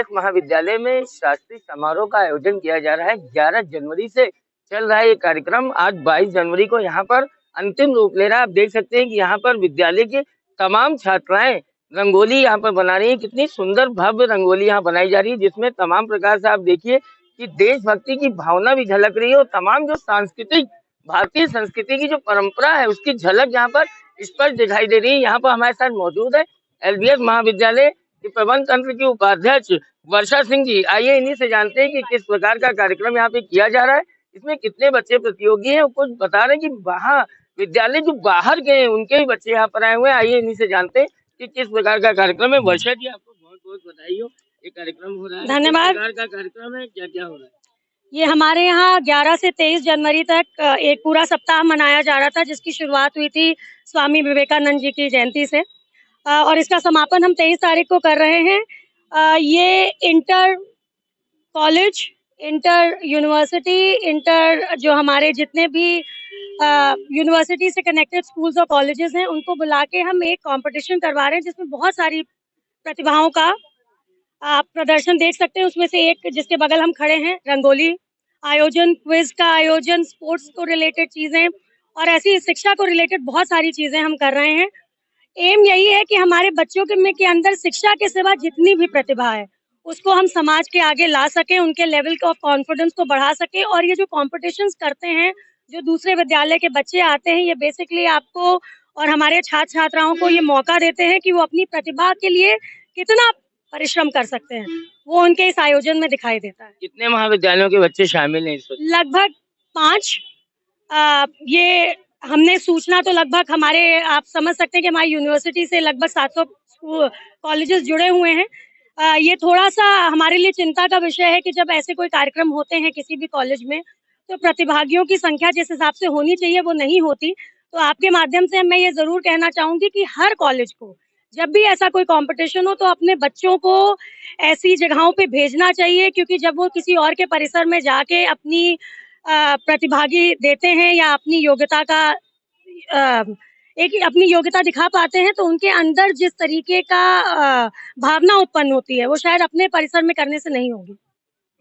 LBS महाविद्यालय में शास्त्रीय समारोह का आयोजन किया जा रहा है। 11 जनवरी से चल रहा है ये कार्यक्रम। आज 22 जनवरी को यहाँ पर अंतिम रूप ले रहा है। आप देख सकते हैं कि यहाँ पर विद्यालय की तमाम छात्राएं रंगोली यहाँ पर बना रही है। कितनी सुंदर भव्य रंगोली यहाँ बनाई जा रही है, जिसमें तमाम प्रकार से आप देखिए कि देशभक्ति की भावना भी झलक रही है और तमाम जो सांस्कृतिक भारतीय संस्कृति की जो परंपरा है उसकी झलक यहाँ पर स्पष्ट दिखाई दे रही है। यहाँ पर हमारे साथ मौजूद है एलबीएस महाविद्यालय के प्रबंध तंत्र की उपाध्यक्ष वर्षा सिंह जी। आइए इन्हीं से जानते हैं कि किस प्रकार का कार्यक्रम यहाँ पे किया जा रहा है, इसमें कितने बच्चे प्रतियोगी हैं। कुछ बता रहे हैं कि वहाँ विद्यालय जो बाहर गए हैं उनके भी बच्चे यहाँ पर आए हुए हैं। आइए इन्हीं से जानते हैं कि किस प्रकार का कार्यक्रम है। वर्षा जी, आपको बहुत बहुत बधाई हो, ये कार्यक्रम हो रहा है। धन्यवाद। किस प्रकार का कार्यक्रम है, क्या क्या हो रहा है? ये हमारे यहाँ 11 से 23 जनवरी तक एक पूरा सप्ताह मनाया जा रहा था, जिसकी शुरुआत हुई थी स्वामी विवेकानंद जी की जयंती से और इसका समापन हम 23 तारीख को कर रहे हैं। ये inter college, inter university, inter जो हमारे जितने भी यूनिवर्सिटी से कनेक्टेड स्कूल्स और कॉलेजेस हैं उनको बुला के हम एक कंपटीशन करवा रहे हैं, जिसमें बहुत सारी प्रतिभाओं का आप प्रदर्शन देख सकते हैं। उसमें से एक जिसके बगल हम खड़े हैं, रंगोली आयोजन, क्विज का आयोजन, स्पोर्ट्स को रिलेटेड चीजें और ऐसी शिक्षा को रिलेटेड बहुत सारी चीजें हम कर रहे हैं। एम यही है कि हमारे बच्चों के अंदर शिक्षा के सिवा जितनी भी प्रतिभा है उसको हम समाज के आगे ला सके, उनके लेवल ऑफ कॉन्फिडेंस को बढ़ा सके। और ये जो कॉम्पिटिशन्स करते हैं, जो दूसरे विद्यालय के बच्चे आते हैं, ये बेसिकली आपको और हमारे छात्र छात्राओं को ये मौका देते हैं कि वो अपनी प्रतिभा के लिए कितना परिश्रम कर सकते हैं, वो उनके इस आयोजन में दिखाई देता है। कितने महाविद्यालयों के बच्चे शामिल हैं इस वक्त? लगभग 5। ये हमने सूचना तो लगभग हमारे, आप समझ सकते हैं कि हमारी यूनिवर्सिटी से लगभग 700 कॉलेजेस जुड़े हुए हैं। ये थोड़ा सा हमारे लिए चिंता का विषय है कि जब ऐसे कोई कार्यक्रम होते हैं किसी भी कॉलेज में, तो प्रतिभागियों की संख्या जिस हिसाब से होनी चाहिए वो नहीं होती। तो आपके माध्यम से मैं ये जरूर कहना चाहूंगी कि हर कॉलेज को जब भी ऐसा कोई कंपटीशन हो तो अपने बच्चों को ऐसी जगहों पे भेजना चाहिए, क्योंकि जब वो किसी और के परिसर में जाके अपनी प्रतिभागी देते हैं या अपनी योग्यता का एक अपनी योग्यता दिखा पाते हैं, तो उनके अंदर जिस तरीके का भावना उत्पन्न होती है वो शायद अपने परिसर में करने से नहीं होगी।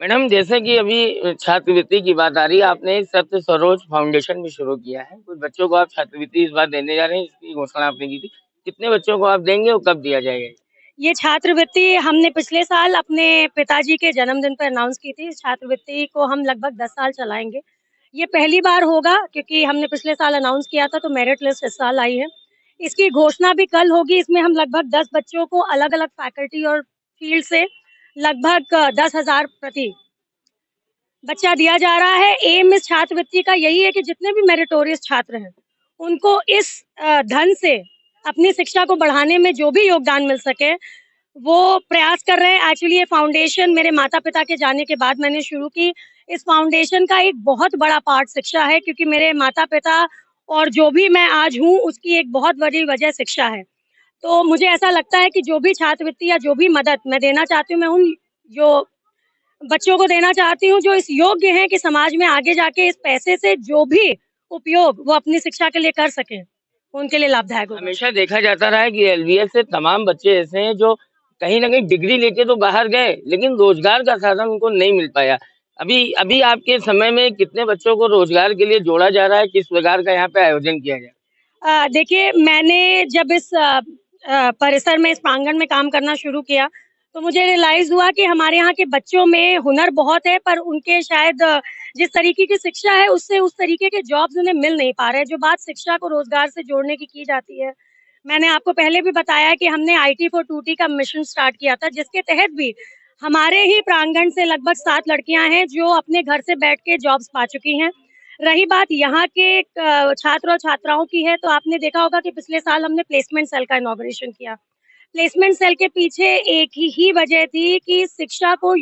मैडम, जैसे कि अभी छात्रवृत्ति की बात आ रही है, आपने एक सत्य सरोज फाउंडेशन भी शुरू किया है। कुछ बच्चों को आप छात्रवृत्ति इस बार देने जा रहे हैं, इसकी घोषणा आपने की थी। कितने बच्चों को आप देंगे और कब दिया जाएगा? ये छात्रवृत्ति हमने पिछले साल अपने पिताजी के जन्मदिन पर अनाउंस की थी। इस छात्रवृत्ति को हम लगभग 10 साल चलाएंगे। ये पहली बार होगा क्योंकि हमने पिछले साल अनाउंस किया था, तो मेरिट लिस्ट इस साल आई है। इसकी घोषणा भी कल होगी। इसमें हम लगभग 10 बच्चों को अलग अलग फैकल्टी और फील्ड से लगभग 10,000 प्रति बच्चा दिया जा रहा है। एम इस छात्रवृत्ति का यही है कि जितने भी मेरिटोरियस छात्र हैं उनको इस धन से अपनी शिक्षा को बढ़ाने में जो भी योगदान मिल सके वो प्रयास कर रहे हैं। एक्चुअली ये फाउंडेशन मेरे माता पिता के जाने के बाद मैंने शुरू की। इस फाउंडेशन का एक बहुत बड़ा पार्ट शिक्षा है, क्योंकि मेरे माता पिता और जो भी मैं आज हूँ उसकी एक बहुत बड़ी वजह शिक्षा है। तो मुझे ऐसा लगता है कि जो भी छात्रवृत्ति या जो भी मदद मैं देना चाहती हूँ, मैं उन जो बच्चों को देना चाहती हूँ जो इस योग्य हैं कि समाज में आगे जाके इस पैसे से जो भी उपयोग वो अपनी शिक्षा के लिए कर सकें, उनके लिए लाभदायक होगा। हमेशा देखा जाता रहा है कि एलबीएस से तमाम बच्चे ऐसे हैं जो कहीं ना कहीं डिग्री लेके तो बाहर गए, लेकिन रोजगार का साधन उनको नहीं मिल पाया। अभी अभी आपके समय में कितने बच्चों को रोजगार के लिए जोड़ा जा रहा है? किस प्रकार का यहाँ पे आयोजन किया जाए? देखिए, मैंने जब इस परिसर में, इस प्रांगण में काम करना शुरू किया तो मुझे रियलाइज हुआ कि हमारे यहाँ के बच्चों में हुनर बहुत है, पर उनके शायद जिस तरीके की शिक्षा है उससे उस तरीके के जॉब्स उन्हें मिल नहीं पा रहे। जो बात शिक्षा को रोजगार से जोड़ने की जाती है, मैंने आपको पहले भी बताया कि हमने IT for 2T का मिशन स्टार्ट किया था, जिसके तहत भी हमारे ही प्रांगण से लगभग 7 लड़कियां हैं जो अपने घर से बैठ के जॉब्स पा चुकी हैं। रही बात यहाँ के छात्र और छात्राओं की है, तो आपने देखा होगा कि पिछले साल हमने प्लेसमेंट सेल का इनॉग्रेशन किया। प्लेसमेंट सेल के पीछे एक ही वजह थी कि शिक्षा को,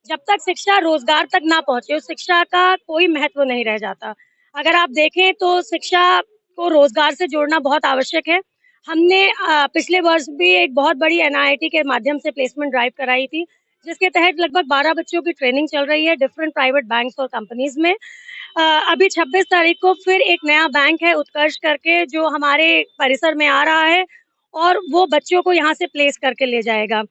जब तक शिक्षा रोजगार तक ना पहुंचे उस शिक्षा का कोई महत्व नहीं रह जाता। अगर आप देखें तो शिक्षा को रोजगार से जोड़ना बहुत आवश्यक है। हमने पिछले वर्ष भी एक बहुत बड़ी NIT के माध्यम से प्लेसमेंट ड्राइव कराई थी, जिसके तहत लगभग 12 बच्चों की ट्रेनिंग चल रही है डिफरेंट प्राइवेट बैंक्स और कंपनीज में। अभी 26 तारीख को फिर एक नया बैंक है उत्कर्ष करके जो हमारे परिसर में आ रहा है और वो बच्चों को यहाँ से प्लेस करके ले जाएगा।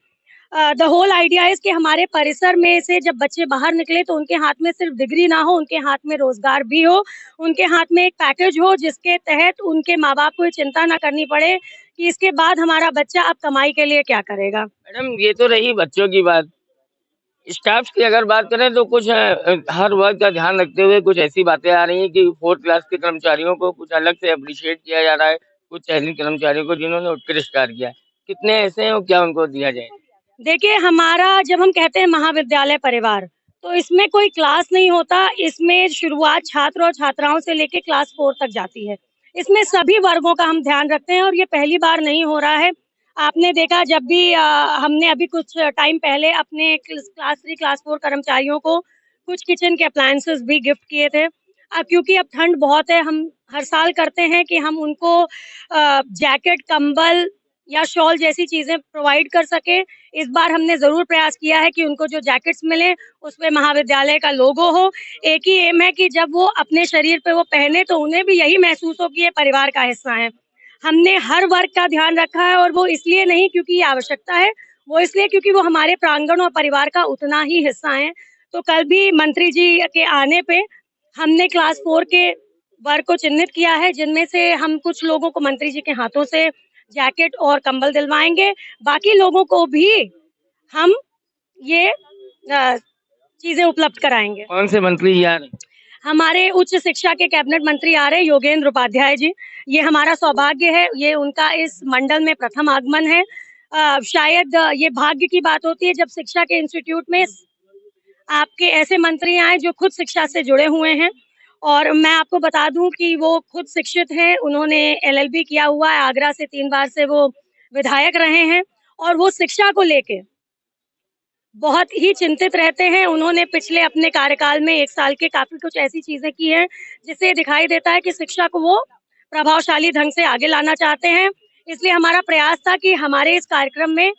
द होल आइडिया इज कि हमारे परिसर में से जब बच्चे बाहर निकले तो उनके हाथ में सिर्फ डिग्री ना हो, उनके हाथ में रोजगार भी हो, उनके हाथ में एक पैकेज हो जिसके तहत उनके माँ बाप को ये चिंता ना करनी पड़े कि इसके बाद हमारा बच्चा अब कमाई के लिए क्या करेगा। मैडम ये तो रही बच्चों की बात। स्टाफ की अगर बात करें तो कुछ हर वर्ग का ध्यान रखते हुए कुछ ऐसी बातें आ रही हैं कि फोर्थ क्लास के कर्मचारियों को कुछ अलग से अप्रिशिएट किया जा रहा है, कुछ चयनित कर्मचारियों को जिन्होंने उत्कृष्ट कार्य किया है। कितने ऐसे हैं और क्या उनको दिया जाए? देखिए, हमारा जब हम कहते हैं महाविद्यालय परिवार, तो इसमें कोई क्लास नहीं होता, इसमें शुरुआत छात्र और छात्राओं से लेके क्लास 4 तक जाती है। इसमें सभी वर्गों का हम ध्यान रखते हैं और ये पहली बार नहीं हो रहा है। आपने देखा जब भी हमने अभी कुछ टाइम पहले अपने क्लास 3, क्लास 4 कर्मचारियों को कुछ किचन के अप्लायंसेस भी गिफ्ट किए थे। क्योंकि अब ठंड बहुत है, हम हर साल करते हैं कि हम उनको जैकेट, कंबल या शॉल जैसी चीजें प्रोवाइड कर सके। इस बार हमने जरूर प्रयास किया है कि उनको जो जैकेट्स मिले उसमें महाविद्यालय का लोगो हो। एक ही एम है कि जब वो अपने शरीर पे वो पहने तो उन्हें भी यही महसूस हो कि ये परिवार का हिस्सा है। हमने हर वर्ग का ध्यान रखा है और वो इसलिए नहीं क्योंकि ये आवश्यकता है, वो इसलिए क्योंकि वो हमारे प्रांगण और परिवार का उतना ही हिस्सा है। तो कल भी मंत्री जी के आने पे हमने क्लास 4 के वर्ग को चिन्हित किया है, जिनमें से हम कुछ लोगों को मंत्री जी के हाथों से जैकेट और कंबल दिलवाएंगे। बाकी लोगों को भी हम ये चीजें उपलब्ध कराएंगे। कौन से मंत्री आ रहे हैं? हमारे उच्च शिक्षा के कैबिनेट मंत्री आ रहे हैं, योगेंद्र उपाध्याय जी। ये हमारा सौभाग्य है, ये उनका इस मंडल में प्रथम आगमन है। शायद ये भाग्य की बात होती है जब शिक्षा के इंस्टीट्यूट में आपके ऐसे मंत्री आए जो खुद शिक्षा से जुड़े हुए हैं। और मैं आपको बता दूं कि वो खुद शिक्षित हैं, उन्होंने एलएलबी किया हुआ है, आगरा से 3 बार से वो विधायक रहे हैं और वो शिक्षा को लेके बहुत ही चिंतित रहते हैं। उन्होंने पिछले अपने कार्यकाल में 1 साल के काफी कुछ ऐसी चीजें की हैं जिससे दिखाई देता है कि शिक्षा को वो प्रभावशाली ढंग से आगे लाना चाहते हैं। इसलिए हमारा प्रयास था कि हमारे इस कार्यक्रम में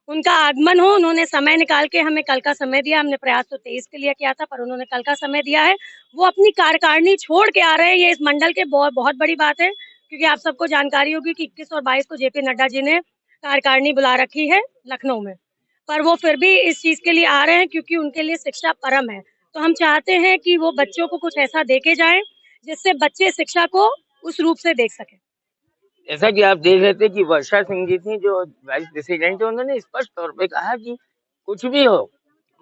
उनका आगमन हो। उन्होंने समय निकाल के हमें कल का समय दिया। हमने प्रयास तो 23 के लिए किया था पर उन्होंने कल का समय दिया है। वो अपनी कार्यकारिणी छोड़ के आ रहे हैं, ये इस मंडल के बहुत बड़ी बात है, क्योंकि आप सबको जानकारी होगी कि 21 और 22 को जेपी नड्डा जी ने कार्यकारिणी बुला रखी है लखनऊ में। पर वो फिर भी इस चीज के लिए आ रहे हैं क्योंकि उनके लिए शिक्षा परम है। तो हम चाहते हैं कि वो बच्चों को कुछ ऐसा देके जाएं जिससे बच्चे शिक्षा को उस रूप से देख सकें। जैसा कि आप देख रहे थे कि वर्षा सिंह जी थी जो वाइस प्रेसिडेंट है, उन्होंने स्पष्ट तौर पे कहा कि कुछ भी हो,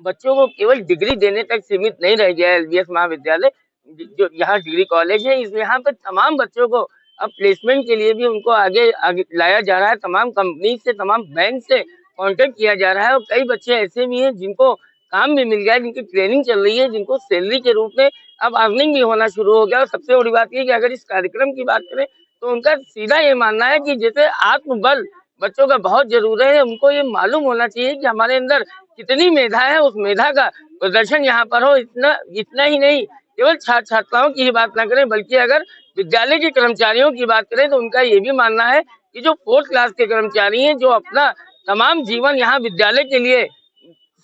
बच्चों को केवल डिग्री देने तक सीमित नहीं रह गया है एलबीएस महाविद्यालय। जो यहाँ डिग्री कॉलेज है, इस यहाँ पे तमाम बच्चों को अब प्लेसमेंट के लिए भी उनको आगे आगे लाया जा रहा है। तमाम कंपनी से, तमाम बैंक से कांटेक्ट किया जा रहा है और कई बच्चे ऐसे भी हैं जिनको काम भी मिल गया है, जिनकी ट्रेनिंग चल रही है, जिनको सैलरी के रूप में अब अर्निंग भी होना शुरू हो गया। और सबसे बड़ी बात ये कि अगर इस कार्यक्रम की बात करें तो उनका सीधा ये मानना है कि जैसे आत्मबल बच्चों का बहुत जरूरी है, उनको ये मालूम होना चाहिए कि हमारे अंदर कितनी मेधा है, उस मेधा का प्रदर्शन यहाँ पर हो। इतना इतना ही नहीं, केवल छात्र छात्राओं की ही बात ना करें, बल्कि अगर विद्यालय के कर्मचारियों की बात करें तो उनका ये भी मानना है कि जो फोर्थ क्लास के कर्मचारी हैं, जो अपना तमाम जीवन यहाँ विद्यालय के लिए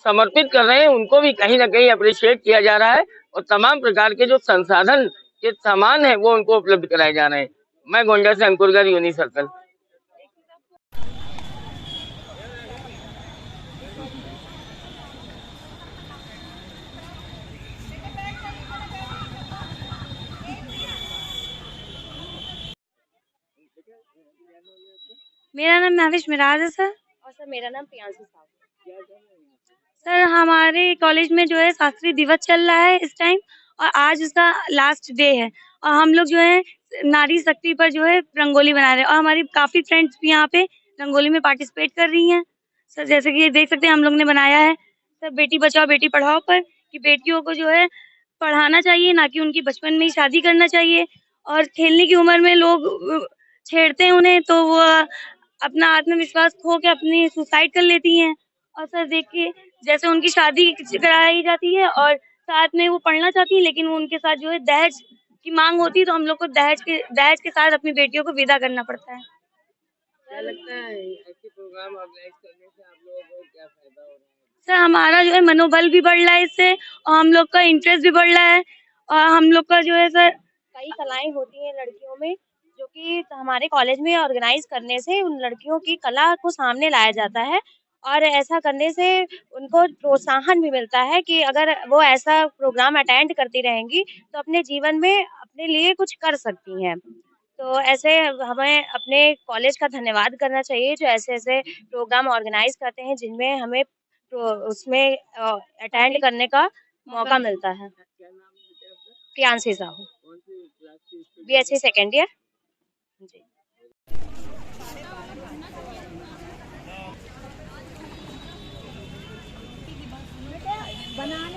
समर्पित कर रहे हैं, उनको भी कहीं ना कहीं अप्रिशिएट किया जा रहा है और तमाम प्रकार के जो संसाधन के सामान है वो उनको उपलब्ध कराए जा रहे हैं। मैं गोंडा से अंकुरगर, यूनि सर्कल। मेरा नाम महविश मिराज है सर। और सर मेरा नाम प्रियांशु साहू है। सर हमारे कॉलेज में जो है शास्त्री दिवस चल रहा है इस टाइम और आज उसका लास्ट डे है और हम लोग जो है नारी शक्ति पर जो है रंगोली बना रहे हैं और हमारी काफ़ी फ्रेंड्स भी यहाँ पे रंगोली में पार्टिसिपेट कर रही हैं। सर जैसे कि देख सकते हैं हम लोग ने बनाया है सर बेटी बचाओ बेटी पढ़ाओ पर, कि बेटियों को जो है पढ़ाना चाहिए, ना कि उनकी बचपन में ही शादी करना चाहिए। और खेलने की उम्र में लोग छेड़ते हैं उन्हें तो वो अपना आत्मविश्वास खो के अपनी सुसाइड कर लेती हैं। और सर देखिए जैसे उनकी शादी कराई जाती है और साथ में वो पढ़ना चाहती है लेकिन वो उनके साथ जो है दहेज की मांग होती है, तो हम लोग को दहेज के साथ अपनी बेटियों को विदा करना पड़ता है। क्या लगता है ऐसे प्रोग्राम ऑर्गेनाइज करने से आप लोगों को क्या फायदा हो रहा है? सर हमारा जो है मनोबल भी बढ़ रहा है इससे और हम लोग का इंटरेस्ट भी बढ़ रहा है और हम लोग का जो है सर कई कलाएं होती हैं लड़कियों में जो कि हमारे कॉलेज में ऑर्गेनाइज करने से उन लड़कियों की कला को सामने लाया जाता है और ऐसा करने से उनको प्रोत्साहन भी मिलता है कि अगर वो ऐसा प्रोग्राम अटेंड करती रहेंगी तो अपने जीवन में अपने लिए कुछ कर सकती हैं। तो ऐसे हमें अपने कॉलेज का धन्यवाद करना चाहिए जो ऐसे-ऐसे प्रोग्राम ऑर्गेनाइज़ करते हैं जिनमें हमें उसमें अटेंड करने का मौका मिलता है। Priyanshi Sahu, BSc second year. जी। बना